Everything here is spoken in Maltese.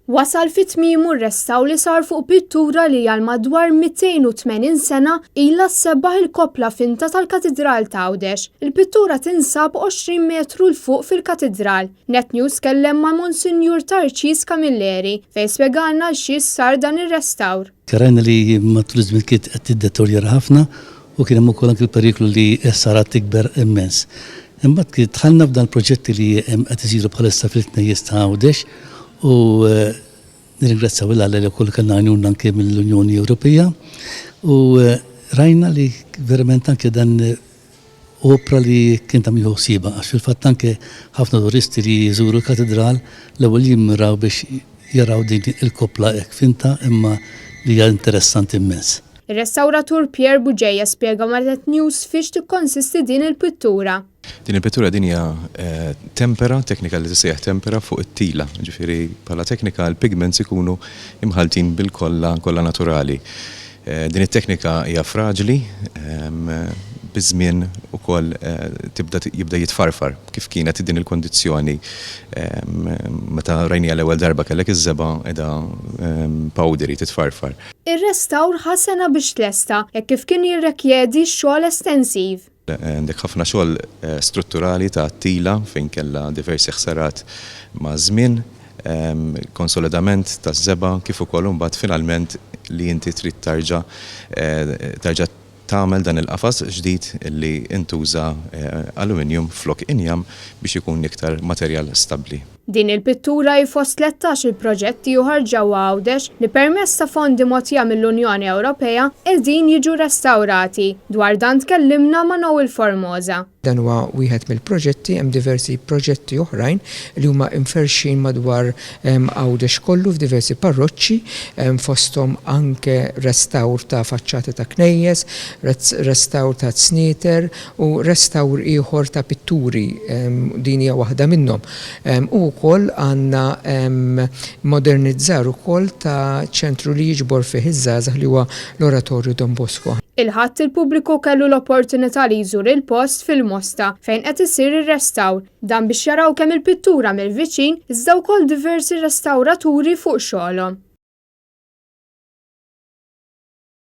Wasal fit-tmiemu r-restaw li sar fuq pittura li għal madwar 280 sena ilha ssebaħ il-kopla finta tal-Katedral ta' Għawdex. Il-pittura tinsab 20 metru l fuq fil-Katedral. Net News kellem ma' Monsinjur Tarċis Kamilleri fejn spjegalna x'is sar dan ir-restawr. Karajna li matul iż-żmien kienet qed tiddeterjora ħafna u kien hemm ukoll anke l-periklu li sarat tikber immens. Imbagħad dħalna f'dan proġetti li hemm qed isiru bħalissa fil-tnejjes ta' Għawdex u nirringrazzjaw il-Alla li wkoll kellna għajnuna anke mill-Unjoni Ewropea u rajna li verament anke dan opra li kien ta' mieħu ħsieba għax fil-fatt anke ħafna turisti li jżuru l-katedral l-ewwel jimmiraw biex jaraw din il-kopla hekk finta imma li hija interessanti immens. Ir-restawratur Pierre Buġejja spjega ma' Net News fiex tikkonsisti din il-pittura. Din il-pittura din hija tempera, teknika li tissejjaħ tempera fuq it-tila. Ġifieri bħala teknika l-pigments ikunu imħaltin bil-kolla naturali. Din it-teknika hija fraġli, biż-żmien ukoll jibda jitfarfar kif kienet din il-kondizzjoni meta rajnija l-ewwel darba kellek iż-żeba qiegħda powdery titfarfar. Ir-restawr ħasena biex tlesta hekk kif kien jirrikjedi xogħol estensiv. Għandek ħafna xogħol strutturali ta' tila fejn kellha diversi ħsarat ma' żmien, konsolidament ta' żeba kif ukoll imbagħad finalment li inti trid tarġa' tagħmel dan il-qafas ġdid li intuża aluminium flok injam biex ikun iktar materjal stabbli. Din il-pittura fost 13 il-proġetti joħorġu ġewwa Għawdex li permezz ta' fondi mogħtija mill-Unjoni Ewropea qegħdin jiġu restawrati. Dwar dan tkellimna ma' Noel Formosa. Dan huwa wieħed mill-proġetti, hemm diversi proġetti oħrajn li huma mferxin madwar Għawdex kollu f'diversi parroċċi, fosthom anke restawr ta' faċċati ta' knejjes, restawr ta' tsnieter u restawr ieħor ta' pitturi, din hija waħda minnhom. U wkoll għandna modernizzar ukoll ta' ċentru li jiġbor fih iż-żgħażagħ li huwa l-Oratorju Don Bosco. Il-ħadd il-pubbliku kellu l-opportunità li jżur il-post fil-Mosta fejn qed isir ir-restawr dan biex jaraw kemm il-pittura mill-viċin iżda wkoll diversi restawraturi fuq xogħolhom.